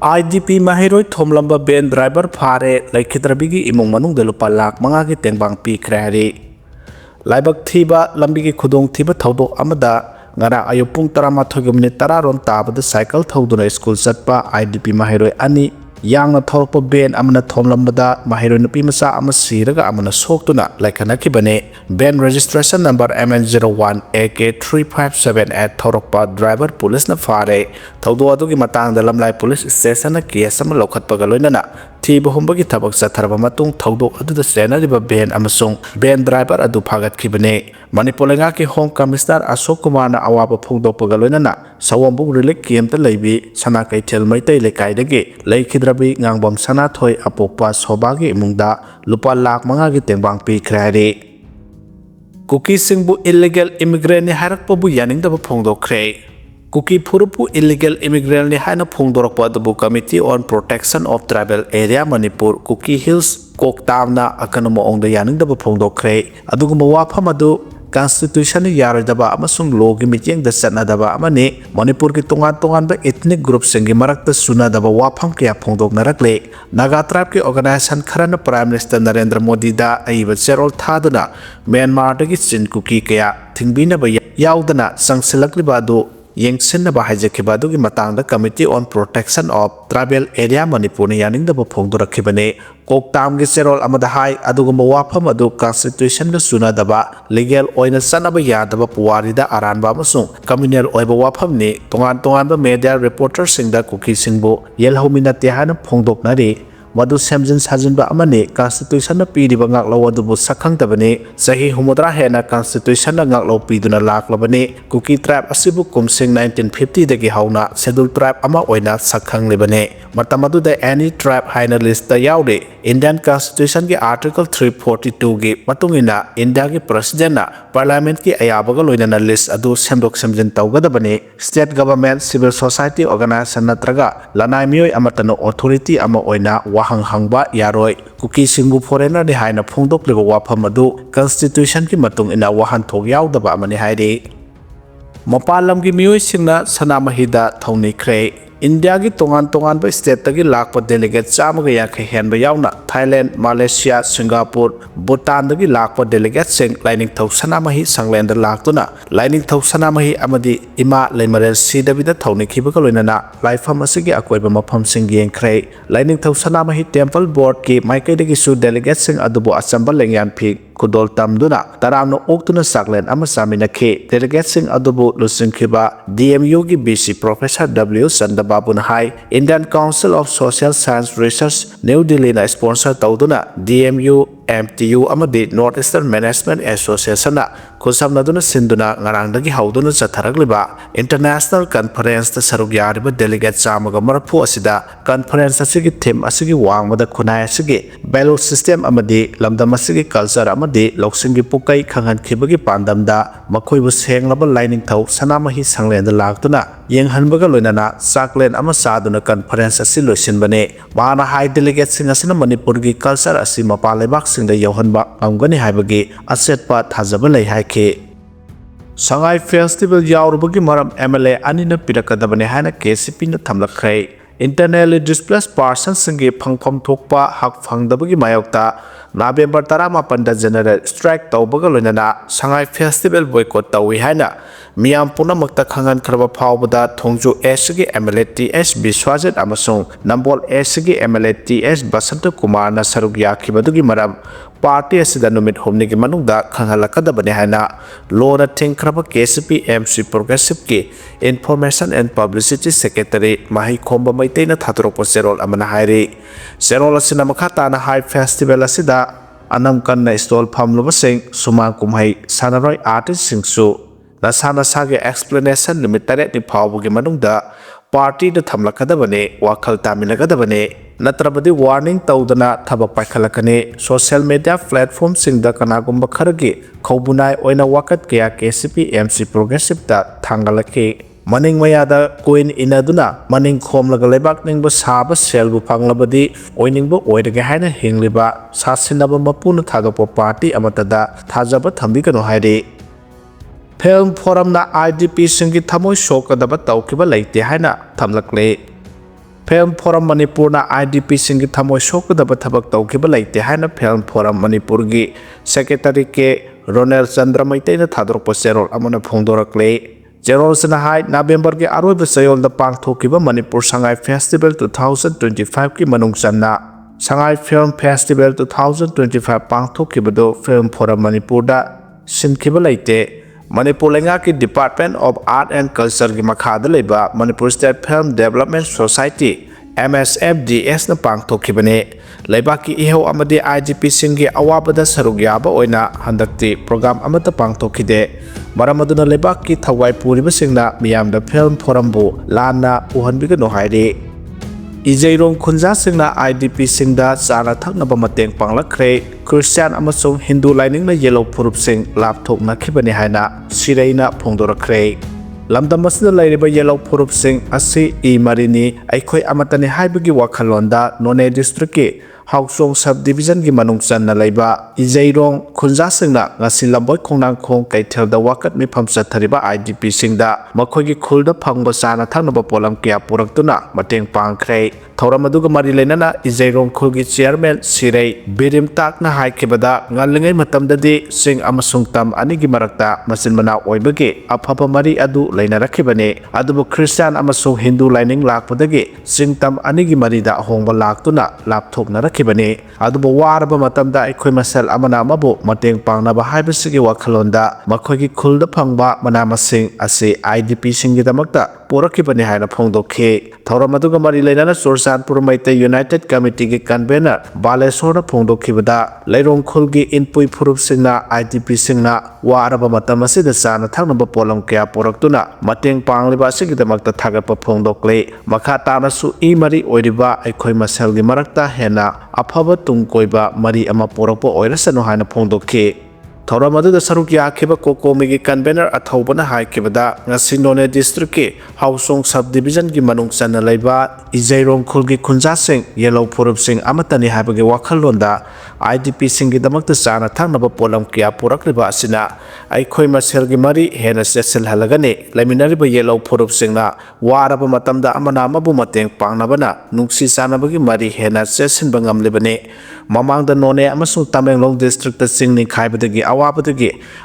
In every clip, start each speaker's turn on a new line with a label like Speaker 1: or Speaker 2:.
Speaker 1: IDP Mahiroi Thomlamba Ben driver Fare Laikhidrabigi Imong Manung de Lupa Lak Mangagi Tengbang Pangkhre Laibak Thiba Lambigi Kudong Thiba Thodo Amada Ngara Ayupung Taramathogi Minute Tararon Tabada Cycle Thoduna School Satpa IDP Mahiroi Ani Yang na Thorpo Ben Amana Thomlambada Mahiroi Nupi Masa Amasiraga Amana Soktuna Laikanaki Bane Ben registration number MN01 AK357 at Thorokpa driver police na Fare Thodo Adugi Matang the Lamlai police station na case sama Lokat Pagaloinana Thiba Humbagi Tabak Satarba Matung Thodo Adu the Sena Riba Ben Amasung Ben driver Adu Pagat Kibane Manipur Ngaki Home Commissioner Ashok Kumar na Awaba Pungdo Pagaloinana Sawambung Relic Kiem the Lebi Sanakai Tel Meitei Lekaidagi Laikhidrabi Ngangbam Sanathoi Apokpa Sobagi Mungda Lupa Lak Mangagi Tengbang Pangkhre Kuki Singbu illegal immigrant ni harakpabu yaningdaba phongdokkhre Kuki Purupu illegal immigrant ni haina phongdorokpa adabu Committee on Protection of Tribal Area Manipur Kuki Hills Koktamna akanamo ongda yaningdaba phongdokkhre aduguma wafam adu Constitution yaradaba amasung logi mityeng da sanadaba amani Manipur ki tongan ba ethnic group singi marakta sunadaba wafam kya phongdoknarakle Naga tribe ki organization kharana Prime Minister Narendra Modi da aiba cherol thaduna Myanmar da ki chin Kuki kya thingbina ba yaudana sangsilakliba do yengsinaba haijakhiba du ki matangda Committee on Protection of Tribal Area Manipur ni yaningdaba phongdorakhibane Koktam gi serol amada hai adugumba wafam adu Constitution da sunadaba legal oina sanaba yadaba puwarida aranba amasung communal oiba wafam ni tongan ba media reporter singda Kuki singbo yelhominate hana phongdoknari Madu Samjin Sajinba Amani Constitution na Piriba Ngaklo Adubu Sakhang Tabani Sahi Humudra Hena Constitution na Ngaklo Piduna Laklabani Kuki tribe Asibu Kumsing 1950 dagi hauna Schedule tribe ama oina Sakhang Libane Matamadu da any tribe haina list da yaude Indian Constitution ki Article 342 gi matungina India ki President na Parliament ki ayabaga loina na list adu semdok semjin tawgadabani State Government Civil Society Organization natraga lanai miyoi amatano authority ama oina Wahang hangba yaroi Kuki singbu foreigner ni haina phongdok liba wafam adu Constitution ki matung ina wahan thog yaudaba amani hairi Mapalam ki miyoi singna sanamahida thawnikhre India ki tongan ba state tagi lakpa delegate chamaga yakhe henba yauna Thailand, Malaysia, Singapore, Bhutan dagi lakpa delegate sing lining thau sanamahi sangland da laktuna lining thau sanamahi amadi ima leimarel sidabida thawnikhiba ka loinana laifam asigi akoiba mafam sing yengkhre lining thau sanamahi temple board ki maikai dagi su delegate sing adubu achamba lengyan phi Kudol tamduna taramno oktuna saklen ama saminakhe delegate sing adubu lusingkhiba DMU ki BC Professor W Sandababun hai Indian Council of Social Science Research New Delhi na sponsor tawduna DMU MTU amadi Northeastern Management Association na kusamnaduna sinduna ngarangdagi hauduna chatharagliba International Conference ta saruk yariba delegate chamaga maraphu asida conference asigi theme asigi wangmada khunai asigi value system amadi lamdam asigi culture amadi loksingi pukai khangan khibagi pandamda makhoibu senglaba lining thau sanamahi sanglenda laktuna yenghanbaga loinana saklen ama saduna conference asi loisinbane mana high delegate singa sina Manipur gi culture asi mapalebak singda yohanba amgani haibagi asetpa thajaba lei haike Sangai festival yaurubagi maram MLA anina pirakadabane haina Ccpur na thamlakhre internally displaced persons singi phangpham thokpa hak phangdabagi mayokta November 18 da general strike tawbaga loinana Sangai festival boycott tawi haina miyam punamakta khangan kharba phawbada thongju SG MLA TS Biswajit amasung Nambol SG MLA TS Basant Kumar na saruk yakhibadugi maram party asida numit homni ki manungda khanghalakadabane haina lona thingkhraba Ccpur MC Progressive ki Information and Publicity Secretary Mahi Khomba Meitei na thatropo serol amana hairi serol asina makhata na high festival asida anam kanna stall phamluba sing suma kumhai sanaroi artist singsu nasana sage explanation limit tare ni phawbugi manungda party da thamlakadabane wakhal taminagadabane natrabadi warning tawdana thabak paikhalakane social media platform singda kanagumba kharagi khobunai oina wakat kya Ccpur MC Progressive ta thangalake maning mayada coin inaduna maning khomlaga lebak ningba saba selbu panglabadi oiningba oidaga haina hingliba sasinaba mapuna thagapa party amatada thajaba thambikano hairi Film forum na IDP singi thamoi shokadaba tawkiba leite haina thamlakle Film Forum Manipurna IDP singi thamoi sokadaba thabak tawkiba laite haina Film Forum Manipurgi Secretary K Ronel Chandra meitei na thadorpa serol amana phongdorakle Jerol Sanahai November ke aroiba sayol da pangthokiba Manipur Sangai Festival 2025 ki manung sanna Sangai Film Festival 2025 pangthokibado Film Forum Manipur da sinkiba laite Manipur lenga ki Department of Art and Culture ki makhada leba Manipur State Film Development Society MSFDS na pangthokibane leibaki iho amadi IGP singi awabada sarugyaba oina handakti program amata pangthokide maramaduna leibaki thawai puriba singna miyamda Film Forum bu lana uhanbiga no hairi Ijairong khunja singna IDP singda chana thaknaba mateng panglakhre Christian amasung Hindu lining na yellow purup sing lapthok nakhibani haina sireina phongdorakre lamdam asida lairiba yellow purup sing asi I marini aikhoi amatani haibagi wakhalonda None district ki Hausong subdivision ki manung channa laiba Ijairong khunja singna ngasi lamboi khongnang khong kaithelda wakat mi phamsa thariba IDP singda makhoi ki khulda phangba chana thaknaba polam kya puraktuna mateng pangkhre Thoram aduga mari lenana Ijairong khulgi chairman Sirei Birim takna haikibada ngalingai matamdadi sing amasung tam anigi marakta masin mana oibagi aphapa mari adu leinarakibane adubu Christian amasung Hindu lining lakpadagi sing tam anigi marida hongba laktuna lapthoknarakibane adubu waraba matamda aikhoi masal amana amabu mateng pangnaba haibasigi wakhalonda makhoigi khulda phangba mana masing ase IDP singi damakta porakibane haina phongdokhe Thoram aduga mari lenana Sursanpur meitei United Committee ki convener Balesora phongdokhibada Leirong khulgi inpui phurup singna IDP singna waraba matam asida chana thaknaba polam kya poraktuna mateng pangliba asigidamakta thagapa phongdokle makha tanasu I mari oiriba aikhoi maselgi marakta hena aphaba tungkoiba mari ama porakpa oirasano haina phongdokhe Thoram aduda saruk yakhiba kokomigi convener athobana haikibada ngasi None district ki Hausong subdivision ki manung channa laiba Ijairong khulgi khunja sing yellow purup sing amatani haibagi wakhalonda IDP singi damakta chana thaknaba polam kya purakliba asina aikhoi maselgi mari hena sesel halagane laiminariba yellow purup singna waraba matamda amana amabu mateng pangnabana nungsi chanabagi mari hena sesinba ngamlibane mamangda None amasung Tamenglong district ta singni khaibadagi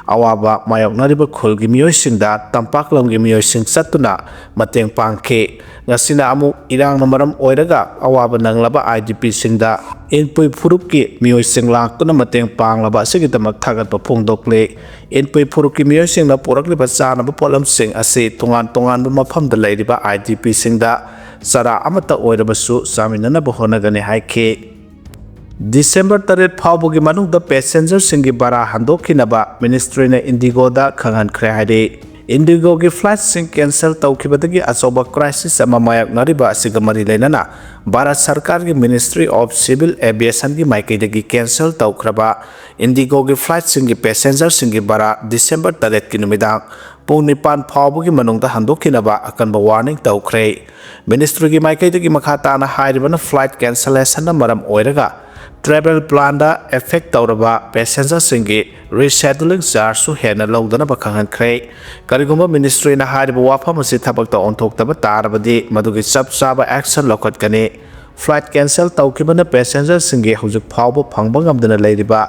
Speaker 1: awaba mayoknariba khulgi miyoisingda tampaklamgi miyoising satuna mateng pangkhe ngasina amu irang namaram oiraga awaba nanglaba IDP singda inpui phurupki miyoising laktuna mateng panglaba sigidamak thagatpa phongdokle inpui phurupki miyoisingna porakliba chanaba polam sing ase tongan mafamda leiriba IDP singda sara amata oirabasu saminanaba honagani haikhe December 3 phawbugi manungda passenger singi bara handokhinaba ministry na Indigo da khangankre haide Indigo gi flight sing cancel tawkhibadagi achoba crisis ama mayak nariba asiga mari leinana Bharat Sarkar gi Ministry of Civil Aviation gi maikaidagi cancel tawkhraba Indigo gi flight singi passenger singi bara December 3 ki numidang pung nipan phawbugi manungda handokhinaba akanba warning tawkhre Ministry gi maikaidagi makhata na hairibana flight cancellation na maram oiraga travel plan da effect tawraba passenger singi rescheduling charge su hena lawdana bakhangankre karigumba ministry na hariba wafam asi thabakta onthoktaba tarabadi madugi chapchaba action lokatkani flight cancel tawkibana passenger singi hujik phawba phangba ngamdana leiriba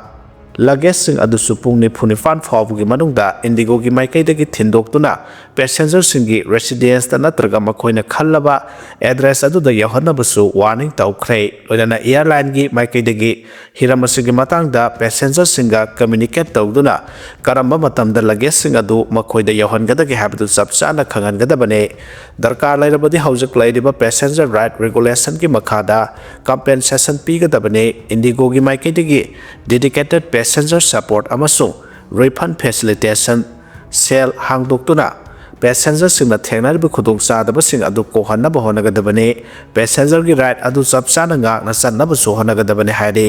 Speaker 1: luggage sing adusu pung nifan phawbugi manungda Indigo gi maikaidagi thindokduna passenger singi residence da natraga makhoina khallaba address aduda yahanabasu warning tawkhre loinana airline gi maikaidagi hiramasigi matangda passenger singa communicate tawduna karamba matamda luggage sing adu makhoida yahangadagi habdu chapchana khangangadabane darkar lairabadi haujak lairiba passenger right regulation gi makhada compensation pigadabane Indigo gi maikaidagi dedicated passenger support amasung refund facilitation cell hangdoktuna passenger singna thengnariba khudong chadaba sing adu kohanaba honagadabane passenger gi right adu chapchana ngakna channaba su honagadabane haide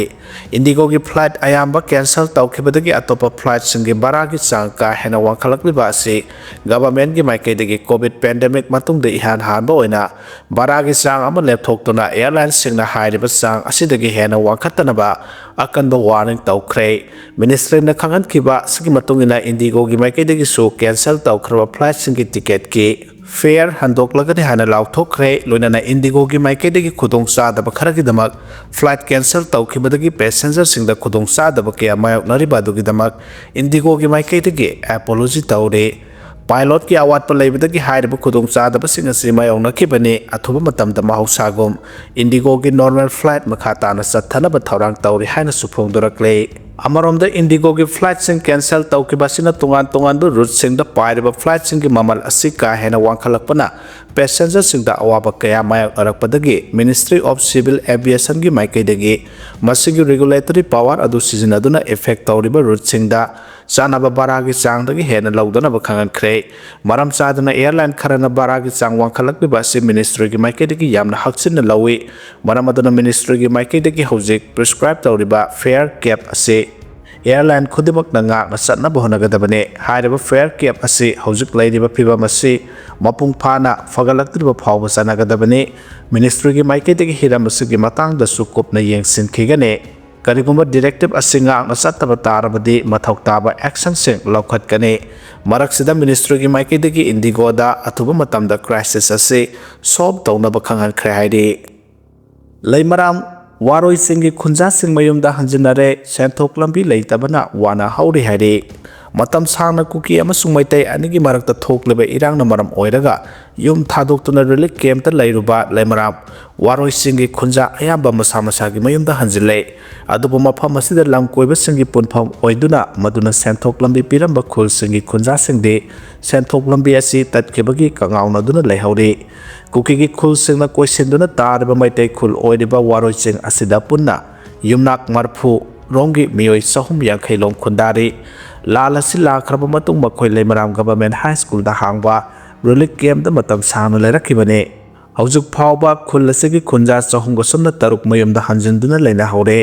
Speaker 1: Indigo gi flight ayamba cancel tawkhibadagi atopa flight singi bara gi changka hena wangkhalakliba ase government gi maikaidagi covid pandemic matungda ihan hanba oina bara gi chang ama lepthoktuna airline singna hairiba chang asidagi hena wangkhatanaba akanba warning tawkhre ministry na khangan kiba sigi matungina Indigo gi maikaidagi su cancel tawkhraba flight singi ticket ki ꯐꯦꯌꯔ ꯍꯟꯗꯣꯛꯂꯒꯅꯤ ꯍꯥꯏꯅ ꯂꯥꯎꯊꯣꯛꯈ꯭ꯔꯦ ꯂꯣꯏꯅꯅ ꯏꯟꯗꯤꯒꯣꯒꯤ ꯃꯥꯏꯀꯩꯗꯒꯤ ꯈꯨꯗꯣꯡꯆꯥꯗꯕ ꯈꯔꯒꯤꯗꯃꯛ flight cancel ꯇꯧꯈꯤꯕꯗꯒꯤ ꯄꯦꯁꯦꯟꯖꯔꯁꯤꯡꯗ ꯈꯨꯗꯣꯡꯆꯥꯗꯕ ꯀꯌꯥ ꯃꯥꯌꯣꯛꯅꯔꯤꯕ ꯑꯗꯨꯒꯤꯗꯃꯛ ꯏꯟꯗꯤꯒꯣꯒꯤ ꯃꯥꯏꯀꯩꯗꯒꯤ apology ꯇꯧꯔꯦ ꯄꯥꯏꯂꯣꯠꯀꯤ ꯑꯋꯥꯠꯄ ꯂꯩꯕꯗꯒꯤ ꯍꯥꯏꯔꯤꯕ ꯈꯨꯗꯣꯡꯆꯥꯗꯕꯁꯤꯡ ꯑꯁꯤ ꯃꯥꯌꯣꯛꯅꯈꯤꯕꯅꯤ ꯑꯊꯨꯕ ꯃꯇꯝꯗ ꯃꯍꯧꯁꯥꯒꯨꯝ ꯏꯟꯗꯤꯒꯣꯒꯤ ꯅꯣꯔꯃꯦꯜ ꯐ꯭ꯂꯥꯏꯠ ꯃꯈꯥ ꯇꯥꯅ ꯆꯠꯊꯅꯕ ꯊꯧꯔꯥꯡ ꯇꯧꯔꯤ ꯍꯥꯏꯅꯁꯨ ꯐꯣꯡꯗꯣꯔꯛꯂꯦ ꯑꯃꯔꯣꯝꯗ ꯏꯟꯗꯤꯒꯣꯒꯤ ꯐ꯭ꯂꯥꯏꯠꯁꯤꯡ ꯀꯦꯟꯁꯦꯜ ꯇꯧꯈꯤꯕ ꯑꯁꯤꯅ ꯇꯣꯉꯥꯟ ꯇꯣꯉꯥꯟꯕ ꯔꯨꯠꯁꯤꯡꯗ ꯄꯥꯏꯔꯤꯕ ꯐ꯭ꯂꯥꯏꯠꯁꯤꯡꯒꯤ ꯃꯃꯜ ꯑꯁꯤ ꯀꯥ ꯍꯦꯟꯅ ꯋꯥꯡꯈꯠꯂꯛꯄꯅ ꯄꯦꯁꯦꯟꯖꯔꯁꯤꯡꯗ ꯑꯋꯥꯕ ꯀꯌꯥ ꯃꯥꯌꯣꯛꯅꯔꯛꯄꯗꯒꯤ ꯃꯤꯅꯤꯁꯇ꯭ꯔꯤ ꯑꯣꯐ ꯁꯤꯚꯤꯜ ꯑꯦꯚꯤꯌꯦꯁꯟꯒꯤ ꯃꯥꯏꯀꯩꯗꯒꯤ ꯃꯁꯤꯒꯤ ꯔꯤꯒꯨꯂꯦꯇꯔꯤ ꯄꯋꯥꯔ ꯑꯗꯨ ꯁꯤꯖꯤꯟꯅꯗꯨꯅ ꯏꯐꯦꯛ ꯇꯧꯔꯤꯕ ꯔꯨꯠꯁꯤꯡꯗ ꯆꯥꯅꯕ ꯕꯔꯥꯒꯤ ꯆꯥꯡꯗꯒꯤ ꯍꯦꯟꯅ ꯂꯧꯗꯅꯕ ꯈꯪꯍꯟꯈ꯭ꯔꯦ ꯃꯔꯝ ꯆꯥꯗꯨꯅ ꯑꯦꯌꯔꯂꯥꯏꯟ ꯈꯔꯅ ꯕꯔꯥꯒꯤ ꯆꯥꯡ ꯋꯥꯡꯈꯠꯂꯛꯂꯤꯕ ꯑꯁꯤ ꯃꯤꯅꯤꯁꯇ꯭ꯔꯤꯒꯤ ꯃꯥꯏꯀꯩꯗꯒꯤ ꯌꯥꯝꯅ ꯍꯛꯆꯤꯟꯅ ꯂꯧꯏ ꯃꯔꯝ ꯑꯗꯨꯅ ꯃꯤꯅꯤꯁꯇ꯭ꯔꯤꯒꯤ ꯃꯥꯏꯀꯩꯗꯒꯤ ꯍꯧꯖꯤꯛ ꯄ꯭ꯔꯤꯁꯀ꯭ꯔꯥꯏꯕ ꯇꯧꯔꯤꯕ ꯐꯦꯌꯔ ꯀꯦꯞ ꯑꯁꯤ ꯑꯦꯌꯔꯂꯥꯏꯟ ꯈꯨꯗꯤꯡꯃꯛꯅ ꯉꯥꯛꯅ ꯆꯠꯅꯕ ꯍꯣꯠꯅꯒꯗꯕꯅꯤ ꯍꯥꯏꯔꯤꯕ ꯐꯦꯌꯔ ꯀꯦꯞ ꯑꯁꯤ ꯍꯧꯖꯤꯛ ꯂꯩꯔꯤꯕ ꯐꯤꯚꯝ ꯑꯁꯤ ꯃꯄꯨꯡ ꯐꯥꯅ ꯐꯒꯠꯂꯛꯇ꯭ꯔꯤꯕ ꯐꯥꯎꯕ ꯆꯠꯅꯒꯗꯕꯅꯤ ꯃꯤꯅꯤꯁꯇ꯭ꯔꯤꯒꯤ ꯃꯥꯏꯀꯩꯗꯒꯤ ꯍꯤꯔꯝ ꯑꯁꯤꯒꯤ ꯃꯇꯥꯡꯗꯁꯨ ꯀꯨꯞꯅ ꯌꯦꯡꯁꯤꯟꯈꯤꯒꯅꯤ ꯀꯔꯤꯒꯨꯝꯕ ꯗꯤꯔꯦꯛꯇꯤꯕ ꯑꯁꯤ ꯉꯥꯛꯅ ꯆꯠꯇꯕ ꯇꯥꯔꯕꯗꯤ ꯃꯊꯧ ꯇꯥꯕ ꯑꯦꯛꯁꯟꯁꯤꯡ ꯂꯧꯈꯠꯀꯅꯤ ꯃꯔꯛꯁꯤꯗ ꯃꯤꯅꯤꯁꯇ꯭ꯔꯤꯒꯤ ꯃꯥꯏꯀꯩꯗꯒꯤ ꯏꯟꯗꯤꯒꯣꯗ ꯑꯊꯨꯕ ꯃꯇꯝꯗ ꯀ꯭ꯔꯥꯏꯁꯤꯁ ꯑꯁꯤ ꯁꯣꯜꯕ ꯇꯧꯅꯕ ꯈꯪꯍꯟꯈ꯭ꯔꯦ ꯍꯥꯏꯔꯤ ꯂꯩꯃꯔꯥꯝ ꯋꯥꯔꯣꯏꯁꯤꯡꯒꯤ ꯈꯨꯟꯖꯥꯁꯤꯡ ꯃꯌꯨꯝꯗ ꯍꯟꯖꯤꯟꯅꯔꯦ ꯁꯦꯟꯊꯣꯛ ꯂꯝꯕꯤ ꯂꯩꯇꯕꯅ ꯋꯥꯅ ꯍꯧꯔꯤ ꯍꯥꯏꯔꯤ ꯃꯇꯝ ꯁꯥꯡꯅ ꯀꯨꯀꯤ ꯑꯃꯁꯨꯡ ꯃꯩꯇꯩ ꯑꯅꯤꯒꯤ ꯃꯔꯛꯇ ꯊꯣꯛꯂꯤꯕ ꯏꯔꯥꯡꯅ ꯃꯔꯝ ꯑꯣꯏꯔꯒ ꯌꯨꯝ ꯊꯥꯗꯣꯛꯇꯨꯅ ꯔꯤꯂꯤꯐ ꯀꯦꯝꯞꯇ ꯂꯩꯔꯨꯕ ꯂꯩꯃꯔꯥꯝ ꯋꯥꯔꯣꯏꯁꯤꯡꯒꯤ ꯈꯨꯟꯖꯥ ꯑꯌꯥꯝꯕ ꯃꯁꯥ ꯃꯁꯥꯒꯤ ꯃꯌꯨꯝꯗ ꯍꯟꯖꯤꯜꯂꯦ ꯑꯗꯨꯕꯨ ꯃꯐꯝ ꯑꯁꯤꯗ ꯂꯝ ꯀꯣꯏꯕꯁꯤꯡꯒꯤ ꯄꯨꯟꯐꯝ ꯑꯣꯏꯗꯨꯅ ꯃꯗꯨꯅ ꯁꯦꯟꯊꯣꯛ ꯂꯝꯕꯤ ꯄꯤꯔꯝꯕ ꯈꯨꯜꯁꯤꯡꯒꯤ ꯈꯨꯟꯖꯥꯁꯤꯡꯗꯤ ꯁꯦꯟꯊꯣꯛ ꯂꯝꯕꯤ ꯑꯁꯤ ꯇꯠꯈꯤꯕꯒꯤ ꯀꯉꯥꯎꯅꯗꯨꯅ ꯂꯩꯍꯧꯔꯤ ꯀꯨꯀꯤꯒꯤ ꯈꯨꯜꯁꯤꯡꯅ ꯀꯣꯏꯁꯤꯟꯗꯨꯅ ꯇꯥꯔꯤꯕ ꯃꯩꯇꯩ ꯈꯨꯜ ꯑꯣꯏꯔꯤꯕ ꯋꯥꯔꯣꯏꯁꯤꯡ ꯑꯁꯤꯗ ꯄꯨꯟꯅ ꯌꯨꯝꯅꯥꯛ 40 ꯔꯣꯝꯒꯤ ꯃꯤꯑꯣꯏ 350 ꯂꯣꯝ ꯈꯨꯟꯗꯥꯔꯤ ꯂꯥꯜ ꯑꯁꯤ ꯂꯥꯛꯈ꯭ꯔꯕ ꯃꯇꯨꯡ ꯃꯈꯣꯏ ꯂꯩꯃꯔꯥꯝ ꯒꯚꯔꯟꯃꯦꯟꯠ ꯍꯥꯏ ꯁ꯭ꯀꯨꯜꯗ ꯍꯥꯡꯕ ꯔꯤꯂꯤꯐ ꯀꯦꯝꯞꯇ ꯃꯇꯝ ꯁꯥꯡꯅ ꯂꯩꯔꯛꯈꯤꯕꯅꯤ ꯍꯧꯖꯤꯛ ꯐꯥꯎꯕ ꯈꯨꯜ ꯑꯁꯤꯒꯤ ꯈꯨꯟꯖꯥ 303 ꯃꯌꯨꯝꯗ ꯍꯟꯖꯤꯟꯗꯨꯅ ꯂꯩꯅꯍꯧꯔꯦ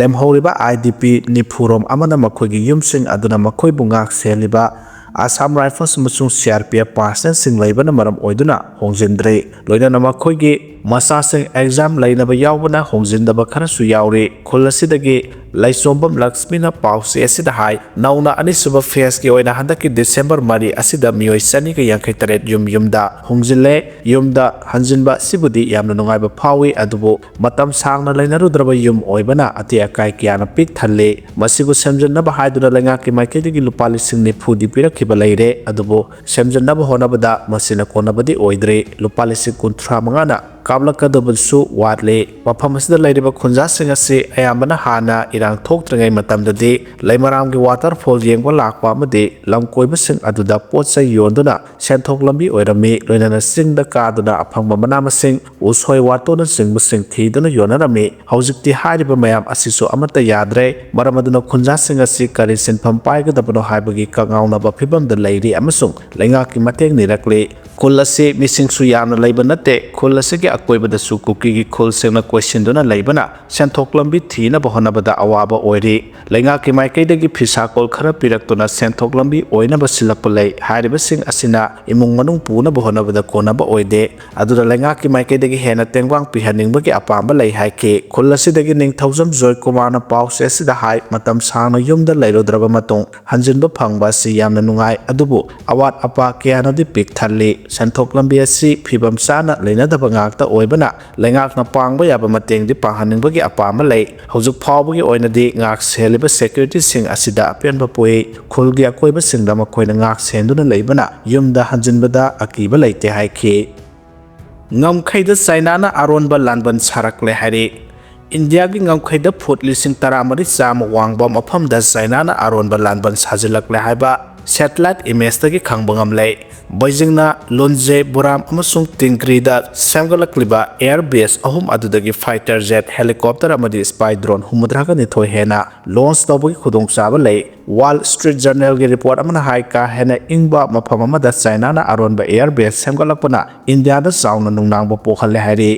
Speaker 1: ꯂꯦꯝꯍꯧꯔꯤꯕ IDP 90 ꯔꯣꯝ ꯑꯃꯅ ꯃꯈꯣꯏꯒꯤ ꯌꯨꯝꯁꯤꯡ ꯑꯗꯨꯅ ꯃꯈꯣꯏꯕꯨ ꯉꯥꯛ ꯁꯦꯜꯂꯤꯕ ꯑꯁꯥꯝ ꯔꯥꯏꯐꯜꯁ ꯑꯃꯁꯨꯡ CRPF ꯄꯥꯔꯁꯅꯦꯜꯁꯤꯡ ꯂꯩꯕꯅ ꯃꯔꯝ ꯑꯣꯏꯗꯨꯅ ꯍꯣꯡꯖꯤꯟꯗ꯭ꯔꯦ ꯂꯣꯏꯅꯅ ꯃꯈꯣꯏꯒꯤ ꯃꯆꯥꯁꯤꯡ ꯑꯦꯛꯖꯥꯝ ꯂꯩꯅꯕ ꯌꯥꯎꯕꯅ ꯍꯣꯡꯖꯤꯟꯗꯕ ꯈꯔꯁꯨ ꯌꯥꯎꯔꯤ ꯈꯨꯜ ꯑꯁꯤꯗꯒꯤ ꯂꯩꯆꯣꯝꯕꯝ ꯂꯛꯁꯃꯤꯅ ꯄꯥꯎꯆꯦ ꯑꯁꯤꯗ ꯍꯥꯏ ꯅꯧꯅ ꯑꯅꯤꯁꯨꯕ ꯐꯦꯁꯀꯤ ꯑꯣꯏꯅ ꯍꯟꯗꯛꯀꯤ December 4 ꯑꯁꯤꯗ ꯃꯤꯑꯣꯏ 253 ꯌꯨꯝꯗ ꯍꯣꯡꯖꯤꯜꯂꯦ ꯌꯨꯝꯗ ꯍꯟꯖꯤꯟꯕ ꯑꯁꯤꯕꯨꯗꯤ ꯌꯥꯝꯅ ꯅꯨꯡꯉꯥꯏꯕ ꯐꯥꯎꯏ ꯑꯗꯨꯕꯨ ꯃꯇꯝ ꯁꯥꯡꯅ ꯂꯩꯅꯔꯨꯗ꯭ꯔꯕ ꯌꯨꯝ ꯑꯣꯏꯕꯅ ꯑꯇꯦꯛ ꯑꯀꯥꯏ ꯀꯌꯥꯅ ꯄꯤꯛ ꯊꯜꯂꯤ ꯃꯁꯤꯕꯨ ꯁꯦꯝꯖꯤꯟꯅꯕ ꯍꯥꯏꯗꯨꯅ ꯂꯩꯉꯥꯛꯀꯤ ꯃꯥꯏꯀꯩꯗꯒꯤ ꯂꯨꯄꯥ 90,000 ꯄꯤꯔꯛꯈꯤꯕ ꯂꯩꯔꯦ ꯑꯗꯨꯕꯨ ꯁꯦꯝꯖꯤꯟꯅꯕ ꯍꯣꯠꯅꯕꯗ ꯃꯁꯤꯅ ꯀꯣꯟꯅꯕꯗꯤ ꯑꯣꯏꯗ꯭ꯔꯤ ꯂꯨꯄꯥ 35,000ꯅ ꯀꯥꯞꯂꯛꯀꯗꯕꯁꯨ ꯋꯥꯠꯂꯤ ꯃꯐꯝ ꯑꯁꯤꯗ ꯂꯩꯔꯤꯕ ꯈꯨꯟꯖꯥꯁꯤꯡ ꯑꯁꯤ ꯑꯌꯥꯝꯕꯅ ꯍꯥꯟꯅ ꯏꯔꯥꯡ ꯊꯣꯛꯇ꯭ꯔꯤꯉꯩ ꯃꯇꯝꯗꯗꯤ ꯂꯩꯃꯔꯥꯝꯒꯤ ꯋꯥꯇꯔꯐꯣꯜ ꯌꯦꯡꯕ ꯂꯥꯛꯄ ꯑꯃꯗꯤ ꯂꯝ ꯀꯣꯏꯕꯁꯤꯡ ꯑꯗꯨꯗ ꯄꯣꯠꯆꯩ ꯌꯣꯟꯗꯨꯅ ꯁꯦꯟꯊꯣꯛ ꯂꯝꯕꯤ ꯑꯣꯏꯔꯝꯃꯤ ꯂꯣꯏꯅꯅ ꯆꯤꯡꯗ ꯀꯥꯗꯨꯅ ꯑꯐꯪꯕ ꯃꯅꯥ ꯃꯁꯤꯡ ꯎꯁꯣꯏ ꯋꯥꯇꯣꯟꯅꯆꯤꯡꯕꯁꯤꯡ ꯊꯤꯗꯨꯅ ꯌꯣꯟꯅꯔꯝꯃꯤ ꯍꯧꯖꯤꯛꯇꯤ ꯍꯥꯏꯔꯤꯕ ꯃꯌꯥꯝ ꯑꯁꯤꯁꯨ ꯑꯃꯠꯇ ꯌꯥꯗ꯭ꯔꯦ ꯃꯔꯝ ꯑꯗꯨꯅ ꯈꯨꯟꯖꯥꯁꯤꯡ ꯑꯁꯤ ꯀꯔꯤ ꯁꯤꯟꯐꯝ ꯄꯥꯏꯒꯗꯕꯅꯣ ꯍꯥꯏꯕꯒꯤ ꯀꯉꯥꯎꯅꯕ ꯐꯤꯚꯝꯗ ꯂꯩꯔꯤ ꯑꯃꯁꯨꯡ ꯂꯩꯉꯥꯛꯀꯤ ꯃꯇꯦꯡ ꯅꯤꯔꯛꯂꯤ ꯈꯨꯜ ꯑꯁꯤ ꯃꯤꯁꯤꯡꯁꯨ ꯌꯥꯝꯅ ꯂꯩꯕ ꯅꯠꯇꯦ ꯈꯨꯜ ꯑꯁꯤꯒꯤ ꯑꯀꯣꯏꯕꯗꯁꯨ ꯀꯨꯀꯤꯒꯤ ꯈꯨꯜꯁꯤꯡꯅ ꯀꯣꯏꯁꯤꯟꯗꯨꯅ ꯂꯩꯕꯅ ꯁꯦꯟꯊꯣꯛ ꯂꯝꯕꯤ ꯊꯤꯅꯕ ꯍꯣꯠꯅꯕꯗ ꯑꯋꯥꯕ ꯑꯣꯏꯔꯤ ꯂꯩꯉꯥꯛꯀꯤ ꯃꯥꯏꯀꯩꯗꯒꯤ ꯐꯤꯁꯥꯀꯣꯜ ꯈꯔ ꯄꯤꯔꯛꯇꯨꯅ ꯁꯦꯟꯊꯣꯛ ꯂꯝꯕꯤ ꯑꯣꯏꯅꯕ ꯁꯤꯜꯂꯛꯄ ꯂꯩ ꯍꯥꯏꯔꯤꯕꯁꯤꯡ ꯑꯁꯤꯅ ꯏꯃꯨꯡ ꯃꯅꯨꯡ ꯄꯨꯅꯕ ꯍꯣꯠꯅꯕꯗ ꯀꯣꯟꯅꯕ ꯑꯣꯏꯗꯦ ꯑꯗꯨꯅ ꯂꯩꯉꯥꯛꯀꯤ ꯃꯥꯏꯀꯩꯗꯒꯤ ꯍꯦꯟꯅ ꯇꯦꯡꯕꯥꯡ ꯄꯤꯍꯟꯅꯤꯡꯕꯒꯤ ꯑꯄꯥꯝꯕ ꯂꯩ ꯍꯥꯏꯈꯤ ꯈꯨꯜ ꯑꯁꯤꯗꯒꯤ ꯅꯤꯡꯊꯧꯖꯝ ꯖꯣꯏꯀꯨꯃꯥꯔꯅ ꯄꯥꯎꯆꯦ ꯑꯁꯤꯗ ꯍꯥꯏ ꯃꯇꯝ ꯁꯥꯡꯅ ꯌꯨꯝꯗ ꯂꯩꯔꯨꯗ꯭ꯔꯕ ꯃꯇꯨꯡ ꯍꯟꯖꯤꯟꯕ ꯐꯪꯕ ꯑꯁꯤ ꯌꯥꯝꯅ ꯅꯨꯡꯉꯥꯏ ꯑꯗꯨꯕꯨ ꯑꯋꯥꯠ ꯑꯄꯥ ꯀꯌꯥꯅꯗꯤ ꯄꯤꯛ ꯊꯜꯂꯤ ꯁꯦꯟꯊꯣꯛ ꯂꯝꯕꯤ ꯑꯁꯤ ꯐꯤꯕꯝ ꯆꯥꯅ ꯂꯩꯅꯗꯕ ꯉꯥꯛꯇ ꯑꯣꯏꯕꯅ ꯂꯩꯉꯥꯛꯅ ꯄꯥꯡꯕ ꯌꯥꯕ ꯃꯇꯦꯡꯗꯤ ꯄꯥꯡꯍꯟꯅꯤꯡꯕꯒꯤ ꯑꯄꯥꯝꯕ ꯂꯩ ꯍꯧꯖꯤꯛ ꯐꯥꯎꯕꯒꯤ ꯑꯣꯏꯅꯗꯤ ꯉꯥꯛ ꯁꯦꯜꯂꯤꯕ ꯁꯦꯀ꯭ꯌꯨꯔꯤꯇꯤꯁꯤꯡ ꯑꯁꯤꯗ ꯑꯄꯦꯟꯕ ꯄꯣꯛꯏ ꯈꯨꯜꯒꯤ ꯑꯀꯣꯏꯕꯁꯤꯡꯗ ꯃꯈꯣꯏꯅ ꯉꯥꯛ ꯁꯦꯟꯗꯨꯅ ꯂꯩꯕꯅ ꯌꯨꯝꯗ ꯍꯟꯖꯤꯟꯕꯗ ꯑꯀꯤꯕ ꯂꯩꯇꯦ ꯍꯥꯏꯈꯤ ꯉꯝꯈꯩꯗ ꯆꯥꯏꯅꯥꯅ ꯑꯔꯣꯟꯕ ꯂꯥꯟꯕꯟ ꯁꯥꯔꯛꯂꯦ ꯍꯥꯏꯔꯤ ꯏꯟꯗꯤꯌꯥꯒꯤ ꯉꯝꯈꯩꯗ ꯐꯨꯠ 13,000 ꯋꯥꯡꯕ ꯃꯐꯝꯗ ꯆꯥꯏꯅꯥꯅ ꯑꯔꯣꯟꯕ ꯂꯥꯟꯕꯟ ꯁꯥꯖꯤꯜꯂꯛꯂꯦ ꯍꯥꯏꯕ ꯁꯦꯇꯦꯂꯥꯏꯠ ꯏꯃꯦꯖꯇꯒꯤ ꯈꯪꯕ ꯉꯝꯂꯦ ꯕꯩꯖꯤꯡꯅ ꯂꯨꯟꯖꯦ ꯕꯨꯔꯥꯝ ꯑꯃꯁꯨꯡ ꯇꯤꯡꯀ꯭ꯔꯤꯗ ꯁꯦꯝꯒꯠꯂꯛꯂꯤꯕ ꯑꯦꯌꯔ ꯕꯦꯁ 3 ꯑꯗꯨꯗꯒꯤ ꯐꯥꯏꯇꯔ ꯖꯦꯠ ꯍꯦꯂꯤꯀꯣꯞꯇꯔ ꯑꯃꯗꯤ ꯁ꯭ꯄꯥꯏ ꯗ꯭ꯔꯣꯟ 82 ꯍꯦꯟꯅ ꯂꯣꯟꯆ ꯇꯧꯕꯒꯤ ꯈꯨꯗꯣꯡꯆꯥꯕ ꯂꯩ ꯋꯥꯜ ꯁ꯭ꯇ꯭ꯔꯤꯠ ꯖꯔꯅꯦꯜꯒꯤ ꯔꯤꯄꯣꯔꯠ ꯑꯃꯅ ꯍꯥꯏ ꯀꯥ ꯍꯦꯟꯅ ꯏꯪꯕ ꯃꯐꯝ ꯑꯃꯗ ꯆꯥꯏꯅꯥꯅ ꯑꯔꯣꯟꯕ ꯑꯦꯌꯔ ꯕꯦꯁ ꯁꯦꯝꯒꯠꯂꯛꯄꯅ ꯏꯟꯗꯤꯌꯥꯗ ꯆꯥꯎꯅ ꯅꯨꯡꯅꯥꯡꯕ ꯄꯣꯛꯍꯜꯂꯦ ꯍꯥꯏꯔꯤ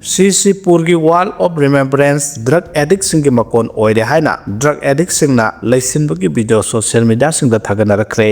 Speaker 1: Ccpurꯒꯤ ꯋꯥꯜ ꯑꯣꯐ ꯔꯤꯃꯦꯝꯕꯔꯦꯟꯁ ꯗ꯭ꯔꯒ ꯑꯦꯗꯤꯛꯁꯤꯡꯒꯤ ꯃꯀꯣꯟ ꯑꯣꯏꯔꯦ ꯍꯥꯏꯅ ꯗ꯭ꯔꯒ ꯑꯦꯗꯤꯛꯁꯤꯡꯅ ꯂꯩꯁꯤꯟꯕꯒꯤ ꯚꯤꯗꯤꯑꯣ ꯁꯣꯁꯤꯌꯦꯜ ꯃꯤꯗꯤꯌꯥꯁꯤꯡꯗ ꯊꯥꯒꯠꯅꯔꯛꯈ꯭ꯔꯦ